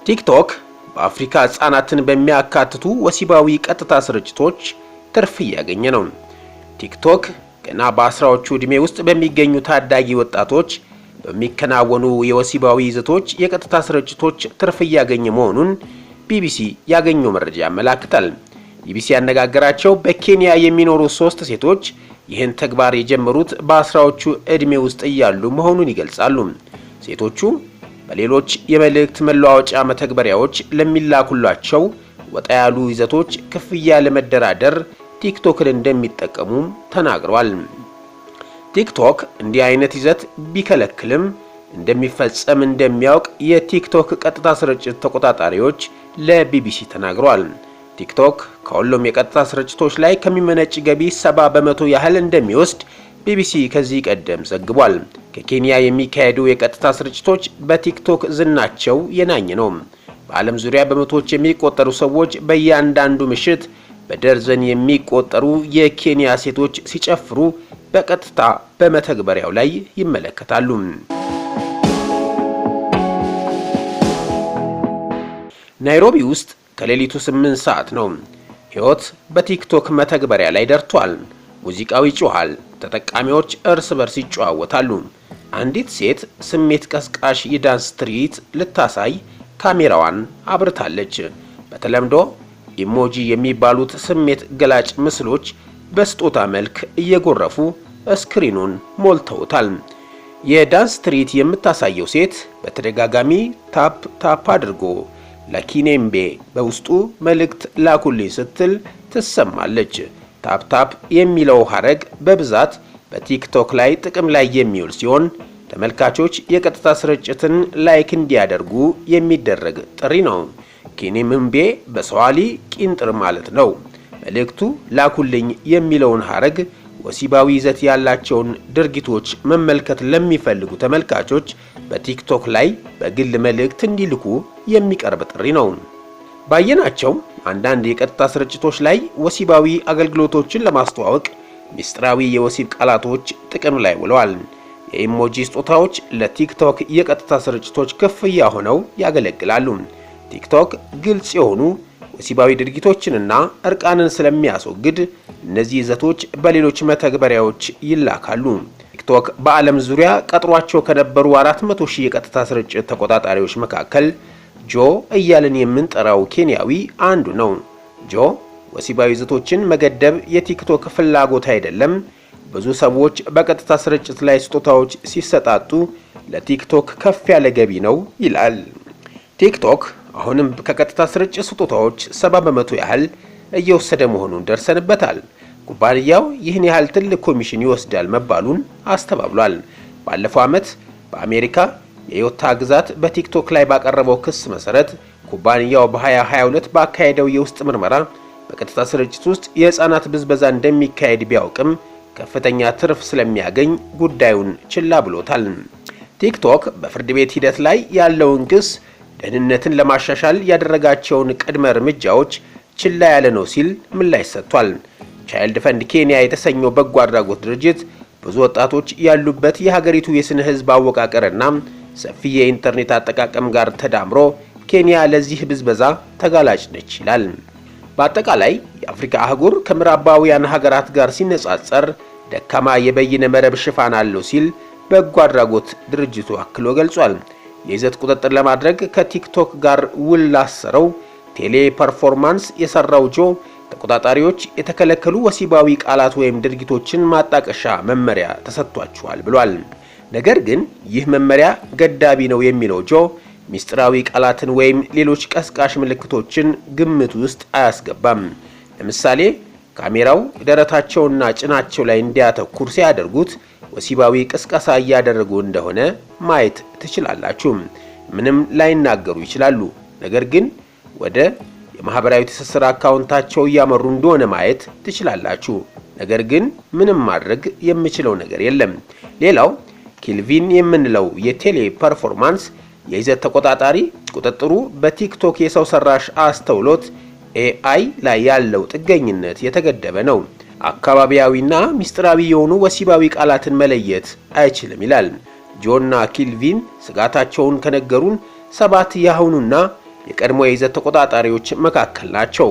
ቲክቶክ በአፍሪካ ህጻናትን በሚያካትቱ ወሲባዊ ቀጥታ ስርጭቶች ትርፍ እያገኘ ነው። ቲክቶክ ገና በአስራዎቹ ዕድሜ ውስጥ በሚገኙ ታዳጊ ወጣቶች በሚከናወኑ የወሲባዊ ይዘቶች የቀጥታ ስርጭቶች ትርፍ እያገኘ መሆኑን ቢቢሲ ያገኘው መረጃ ያመለክታል። ቢቢሲ ያነጋገራቸው በኬንያ የሚኖሩ 3 ሴቶች ይህን ተግባር የጀመሩት በአስራዎቹ ዕድሜ ውስጥ እያሉ መሆኑን ይገልጻሉ። ሴቶቹ በሌሎች የመልእክት መለዋወጫ መተግበሪያዎች ለሚላኩላቸው ወጣ ያሉ ይዘቶች ክፍያ ለመደራደር ቲክቶክን እንደሚጠቀሙ ተናግረዋል። ቲክቶክ እንዲህ አይነት ይዘት ቢከለክልም እንደሚፈጸም እንደሚያውቅ የቲክቶክ ቀጥታ ስርጭት ተቆጣጣሪዎች ለቢቢሲ ተናግረዋል። ቲክቶክ ከሁሉም የቀጥታ ስርጭቶች ላይ ከሚመነጭ ገቢ 70% ያህል እንደሚወስድ ቢቢሲ ከዚህ ቀደም ዘግቧል። ከኬንያ የሚካሄዱ የቀጥታ ስርጭቶች በቲክቶክ ዝናቸው የናኘ ነው። በዓለም ዙሪያ በመቶዎች የሚቆጠሩ ሰዎች በእያንዳንዱ ምሽት በደርዘን የሚቆጠሩ የኬንያ ሴቶች ሲጨፍሩ በቀጥታ በመተግበሪያው ላይ ይመለከታሉ። ናይሮቢ ውስጥ ከሌሊቱ 8 ሰዓት ነው። ሕይወት በቲክቶክ መተግበሪያ ላይ ደርቷል። ሙዚቃው ይጮሃል፣ ተጠቃሚዎች እርስ በርስ ይጨዋወታሉ። አንዲት ሴት ስሜት ቀስቃሽ የዳንስ ትርኢት ልታሳይ ካሜራዋን አብርታለች። በተለምዶ ኢሞጂ የሚባሉት ስሜት ገላጭ ምስሎች በስጦታ መልክ እየጎረፉ ስክሪኑን ሞልተውታል። የዳንስ ትርኢት የምታሳየው ሴት በተደጋጋሚ ታፕ አድርጎ ለኪኔምቤ በውስጡ መልእክት ላኩልኝ ስትል ትሰማለች። ታፕ የሚለው ሐረግ በብዛት በቲክቶክ ላይ ጥቅም ላይ የሚውል ሲሆን ተመልካቾች የቀጥታ ስርጭትን ላይክ እንዲያደርጉ የሚደረግ ጥሪ ነው። ኪኔምቤ በሰዋሊ ቂንጥር ማለት ነው። መልእክቱ ላኩልኝ የሚለውን ሐረግ ወሲባዊ ይዘት ያላቸውን ድርጊቶች መመልከት ለሚፈልጉ ተመልካቾች በቲክቶክ ላይ በግል መልእክት እንዲልኩ የሚቀርብ ጥሪ ነው። ባየናቸው አንዳንድ የቀጥታ ስርጭቶች ላይ ወሲባዊ አገልግሎቶችን ለማስተዋወቅ ሚስጥራዊ የወሲብ ቃላቶች ጥቅም ላይ ውለዋል። የኢሞጂ ስጦታዎች ለቲክቶክ የቀጥታ ስርጭቶች ክፍያ ሆነው ያገለግላሉ። ቲክቶክ ግልጽ የሆኑ ወሲባዊ ድርጊቶችንና እርቃንን ስለሚያስወግድ እነዚህ ይዘቶች በሌሎች መተግበሪያዎች ይላካሉ። ቲክቶክ በዓለም ዙሪያ ቀጥሯቸው ከነበሩ 400,000 የቀጥታ ስርጭት ተቆጣጣሪዎች መካከል ጆ እያልን የምንጠራው ኬንያዊ አንዱ ነው። ጆ ወሲባዊ ይዘቶችን መገደብ የቲክቶክ ፍላጎት አይደለም፣ ብዙ ሰዎች በቀጥታ ስርጭት ላይ ስጦታዎች ሲሰጣጡ ለቲክቶክ ከፍ ያለ ገቢ ነው ይላል። ቲክቶክ አሁንም ከቀጥታ ስርጭት ስጦታዎች 70% ያህል እየወሰደ መሆኑን ደርሰንበታል። ኩባንያው ይህን ያህል ትልቅ ኮሚሽን ይወስዳል መባሉን አስተባብሏል። ባለፈው ዓመት በአሜሪካ የዩታ ግዛት በቲክቶክ ላይ ባቀረበው ክስ መሰረት ኩባንያው በ2022 ባካሄደው የውስጥ ምርመራ በቀጥታ ስርጭት ውስጥ የህፃናት ብዝበዛ እንደሚካሄድ ቢያውቅም ከፍተኛ ትርፍ ስለሚያገኝ ጉዳዩን ችላ ብሎታል። ቲክቶክ በፍርድ ቤት ሂደት ላይ ያለውን ክስ ደህንነትን ለማሻሻል ያደረጋቸውን ቅድመ እርምጃዎች ችላ ያለ ነው ሲል ምላሽ ሰጥቷል። ቻይልድ ፈንድ ኬንያ የተሰኘው በጎ አድራጎት ድርጅት ብዙ ወጣቶች ያሉበት የሀገሪቱ የስነ ህዝብ አወቃቀርና ሰፊ የኢንተርኔት አጠቃቀም ጋር ተዳምሮ ኬንያ ለዚህ ብዝበዛ ተጋላጭ ነች ይላል። በአጠቃላይ የአፍሪካ አህጉር ከምዕራባውያን ሀገራት ጋር ሲነጻጸር ደካማ የበይነ መረብ ሽፋን አለው ሲል በጎ አድራጎት ድርጅቱ አክሎ ገልጿል። የይዘት ቁጥጥር ለማድረግ ከቲክቶክ ጋር ውል ላሰረው ቴሌ ፐርፎርማንስ የሰራው ጆ ተቆጣጣሪዎች የተከለከሉ ወሲባዊ ቃላት ወይም ድርጊቶችን ማጣቀሻ መመሪያ ተሰጥቷቸዋል ብሏል። ነገር ግን ይህ መመሪያ ገዳቢ ነው የሚለው ጆ ሚስጥራዊ ቃላትን ወይም ሌሎች ቀስቃሽ ምልክቶችን ግምት ውስጥ አያስገባም። ለምሳሌ ካሜራው ደረታቸውና ጭናቸው ላይ እንዲያተኩር ሲያደርጉት ወሲባዊ ቅስቀሳ እያደረጉ እንደሆነ ማየት ትችላላችሁ። ምንም ላይናገሩ ይችላሉ፣ ነገር ግን ወደ የማህበራዊ ትስስር አካውንታቸው እያመሩ እንደሆነ ማየት ትችላላችሁ። ነገር ግን ምንም ማድረግ የሚችለው ነገር የለም። ሌላው ኬልቪን የምንለው የቴሌ ፐርፎርማንስ የይዘት ተቆጣጣሪ ቁጥጥሩ በቲክቶክ የሰው ሰራሽ አስተውሎት AI ላይ ያለው ጥገኝነት የተገደበ ነው። አካባቢያዊና ሚስጥራዊ የሆኑ ወሲባዊ ቃላትን መለየት አይችልም ይላል። ጆና ኬልቪን ስጋታቸውን ከነገሩን 7 ያሁኑና የቀድሞ የይዘት ተቆጣጣሪዎች መካከል ናቸው።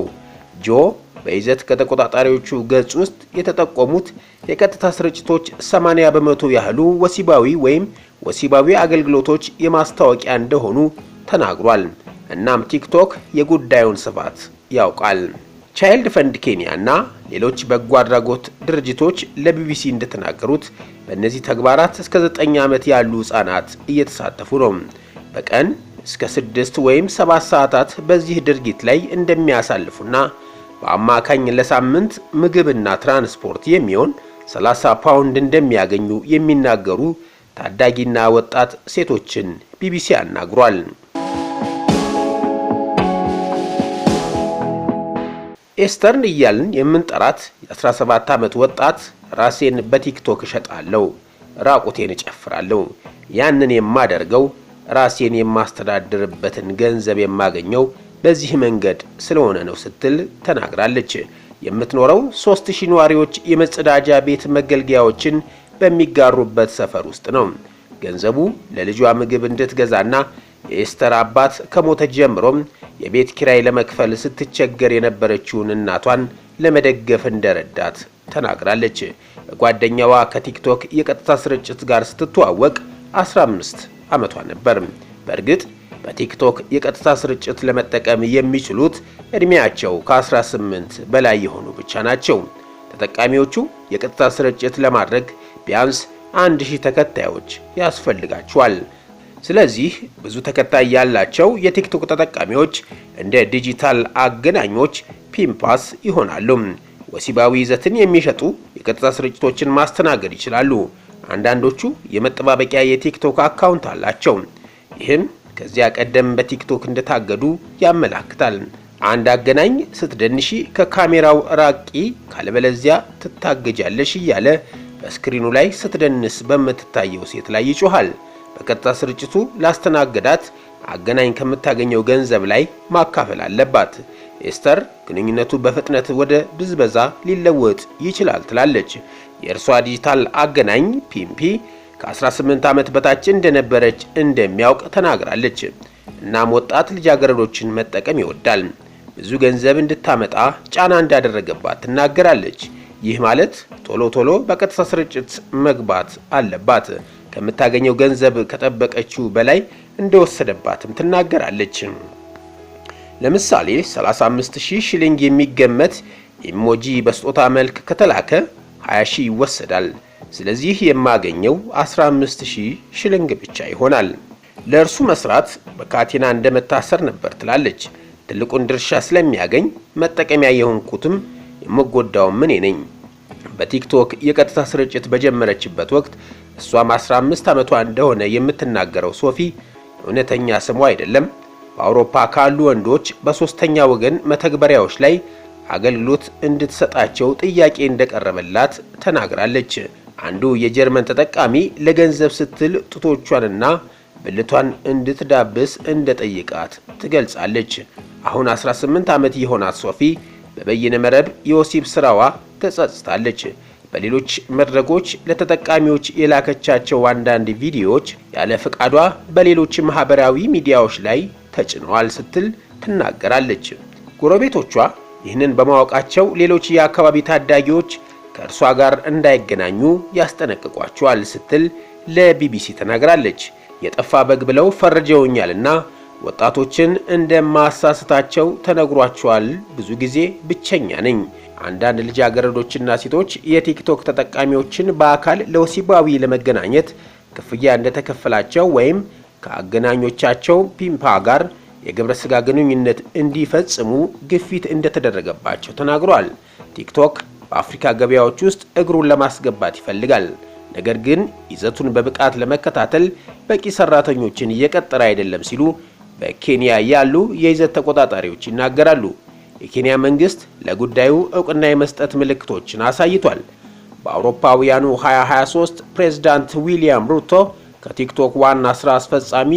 ጆ በይዘት ከተቆጣጣሪዎቹ ገጽ ውስጥ የተጠቆሙት የቀጥታ ስርጭቶች 80 በመቶ ያህሉ ወሲባዊ ወይም ወሲባዊ አገልግሎቶች የማስታወቂያ እንደሆኑ ተናግሯል። እናም ቲክቶክ የጉዳዩን ስፋት ያውቃል። ቻይልድ ፈንድ ኬንያ እና ሌሎች በጎ አድራጎት ድርጅቶች ለቢቢሲ እንደተናገሩት በእነዚህ ተግባራት እስከ 9 ዓመት ያሉ ህጻናት እየተሳተፉ ነው። በቀን እስከ 6 ወይም 7 ሰዓታት በዚህ ድርጊት ላይ እንደሚያሳልፉና በአማካኝ ለሳምንት ምግብና ትራንስፖርት የሚሆን 30 ፓውንድ እንደሚያገኙ የሚናገሩ ታዳጊና ወጣት ሴቶችን ቢቢሲ አናግሯል። ኤስተርን እያልን የምንጠራት የ17 ዓመት ወጣት ራሴን በቲክቶክ እሸጣለሁ፣ ራቁቴን እጨፍራለሁ፣ ያንን የማደርገው ራሴን የማስተዳድርበትን ገንዘብ የማገኘው በዚህ መንገድ ስለሆነ ነው ስትል ተናግራለች። የምትኖረው 3000 ነዋሪዎች የመጸዳጃ ቤት መገልገያዎችን በሚጋሩበት ሰፈር ውስጥ ነው። ገንዘቡ ለልጇ ምግብ እንድትገዛና የኤስተር አባት ከሞተ ጀምሮም የቤት ኪራይ ለመክፈል ስትቸገር የነበረችውን እናቷን ለመደገፍ እንደረዳት ተናግራለች። ጓደኛዋ ከቲክቶክ የቀጥታ ስርጭት ጋር ስትተዋወቅ 15 ዓመቷ ነበር። በእርግጥ በቲክቶክ የቀጥታ ስርጭት ለመጠቀም የሚችሉት እድሜያቸው ከ18 በላይ የሆኑ ብቻ ናቸው። ተጠቃሚዎቹ የቀጥታ ስርጭት ለማድረግ ቢያንስ 1000 ተከታዮች ያስፈልጋቸዋል። ስለዚህ ብዙ ተከታይ ያላቸው የቲክቶክ ተጠቃሚዎች እንደ ዲጂታል አገናኞች ፒምፓስ ይሆናሉ። ወሲባዊ ይዘትን የሚሸጡ የቀጥታ ስርጭቶችን ማስተናገድ ይችላሉ። አንዳንዶቹ የመጠባበቂያ የቲክቶክ አካውንት አላቸው። ይህም ከዚያ ቀደም በቲክቶክ እንደታገዱ ያመላክታል። አንድ አገናኝ ስትደንሺ ከካሜራው ራቂ ካለበለዚያ ትታገጃለሽ እያለ በስክሪኑ ላይ ስትደንስ በምትታየው ሴት ላይ ይጮሃል። በቀጥታ ስርጭቱ ላስተናገዳት አገናኝ ከምታገኘው ገንዘብ ላይ ማካፈል አለባት። ኤስተር ግንኙነቱ በፍጥነት ወደ ብዝበዛ ሊለወጥ ይችላል ትላለች። የእርሷ ዲጂታል አገናኝ ፒምፒ ከ18 ዓመት በታች እንደነበረች እንደሚያውቅ ተናግራለች። እናም ወጣት ልጃገረዶችን መጠቀም ይወዳል። ብዙ ገንዘብ እንድታመጣ ጫና እንዳደረገባት ትናገራለች። ይህ ማለት ቶሎ ቶሎ በቀጥታ ስርጭት መግባት አለባት። ከምታገኘው ገንዘብ ከጠበቀችው በላይ እንደወሰደባትም ትናገራለች። ለምሳሌ 35000 ሽሊንግ የሚገመት ኢሞጂ በስጦታ መልክ ከተላከ 20000 ይወሰዳል። ስለዚህ የማገኘው 15000 ሽሊንግ ብቻ ይሆናል። ለእርሱ መስራት በካቴና እንደመታሰር ነበር ትላለች። ትልቁን ድርሻ ስለሚያገኝ መጠቀሚያ የሆንኩትም የምጎዳውም እኔ ነኝ። በቲክቶክ የቀጥታ ስርጭት በጀመረችበት ወቅት እሷም 15 ዓመቷ እንደሆነ የምትናገረው ሶፊ እውነተኛ ስሟ አይደለም። በአውሮፓ ካሉ ወንዶች በሶስተኛ ወገን መተግበሪያዎች ላይ አገልግሎት እንድትሰጣቸው ጥያቄ እንደቀረበላት ተናግራለች። አንዱ የጀርመን ተጠቃሚ ለገንዘብ ስትል ጡቶቿንና ብልቷን እንድትዳብስ እንደጠየቃት ትገልጻለች። አሁን 18 ዓመት የሆናት ሶፊ በበይነ መረብ የወሲብ ስራዋ ተጸጽታለች። በሌሎች መድረኮች ለተጠቃሚዎች የላከቻቸው አንዳንድ ቪዲዮዎች ያለ ፍቃዷ በሌሎች ማህበራዊ ሚዲያዎች ላይ ተጭነዋል ስትል ትናገራለች። ጎረቤቶቿ ይህንን በማወቃቸው ሌሎች የአካባቢ ታዳጊዎች ከእርሷ ጋር እንዳይገናኙ ያስጠነቅቋቸዋል ስትል ለቢቢሲ ተናግራለች። የጠፋ በግ ብለው ፈርጀውኛልና ወጣቶችን እንደማሳስታቸው ተነግሯቸዋል። ብዙ ጊዜ ብቸኛ ነኝ። አንዳንድ ልጃገረዶችና ሴቶች የቲክቶክ ተጠቃሚዎችን በአካል ለወሲባዊ ለመገናኘት ክፍያ እንደተከፈላቸው ወይም ከአገናኞቻቸው ፒምፓ ጋር የግብረ ስጋ ግንኙነት እንዲፈጽሙ ግፊት እንደተደረገባቸው ተናግሯል። ቲክቶክ በአፍሪካ ገበያዎች ውስጥ እግሩን ለማስገባት ይፈልጋል። ነገር ግን ይዘቱን በብቃት ለመከታተል በቂ ሰራተኞችን እየቀጠረ አይደለም ሲሉ በኬንያ ያሉ የይዘት ተቆጣጣሪዎች ይናገራሉ። የኬንያ መንግስት ለጉዳዩ ዕውቅና የመስጠት ምልክቶችን አሳይቷል። በአውሮፓውያኑ 2023 ፕሬዝዳንት ዊሊያም ሩቶ ከቲክቶክ ዋና ስራ አስፈጻሚ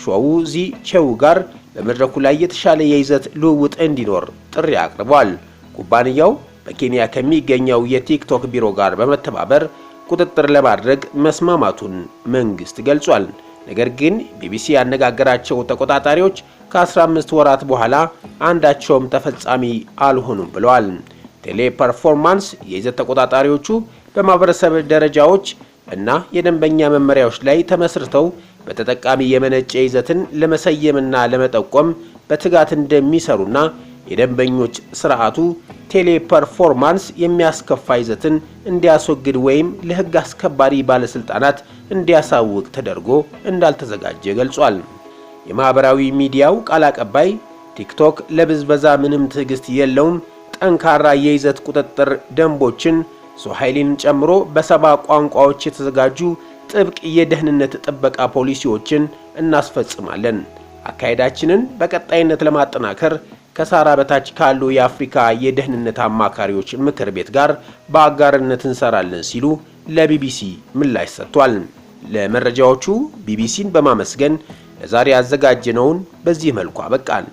ሾውዚ ቼው ጋር በመድረኩ ላይ የተሻለ የይዘት ልውውጥ እንዲኖር ጥሪ አቅርቧል። ኩባንያው በኬንያ ከሚገኘው የቲክቶክ ቢሮ ጋር በመተባበር ቁጥጥር ለማድረግ መስማማቱን መንግስት ገልጿል። ነገር ግን ቢቢሲ ያነጋገራቸው ተቆጣጣሪዎች ከ15 ወራት በኋላ አንዳቸውም ተፈጻሚ አልሆኑም ብለዋል። ቴሌፐርፎርማንስ የይዘት ተቆጣጣሪዎቹ በማህበረሰብ ደረጃዎች እና የደንበኛ መመሪያዎች ላይ ተመስርተው በተጠቃሚ የመነጨ ይዘትን ለመሰየምና ለመጠቆም በትጋት እንደሚሰሩና የደንበኞች ስርዓቱ ቴሌፐርፎርማንስ የሚያስከፋ ይዘትን እንዲያስወግድ ወይም ለሕግ አስከባሪ ባለስልጣናት እንዲያሳውቅ ተደርጎ እንዳልተዘጋጀ ገልጿል። የማህበራዊ ሚዲያው ቃል አቀባይ ቲክቶክ ለብዝበዛ ምንም ትዕግስት የለውም፣ ጠንካራ የይዘት ቁጥጥር ደንቦችን ሶሃይሊን ጨምሮ በ70 ቋንቋዎች የተዘጋጁ ጥብቅ የደህንነት ጥበቃ ፖሊሲዎችን እናስፈጽማለን። አካሄዳችንን በቀጣይነት ለማጠናከር ከሳራ በታች ካሉ የአፍሪካ የደህንነት አማካሪዎች ምክር ቤት ጋር በአጋርነት እንሰራለን ሲሉ ለቢቢሲ ምላሽ ሰጥቷል። ለመረጃዎቹ ቢቢሲን በማመስገን ለዛሬ ያዘጋጀነውን በዚህ መልኩ አበቃን።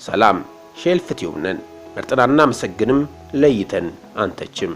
ሰላም ሼልፍ ቲዩብ ነን። መርጠናና መሰግንም ለይተን አንተችም።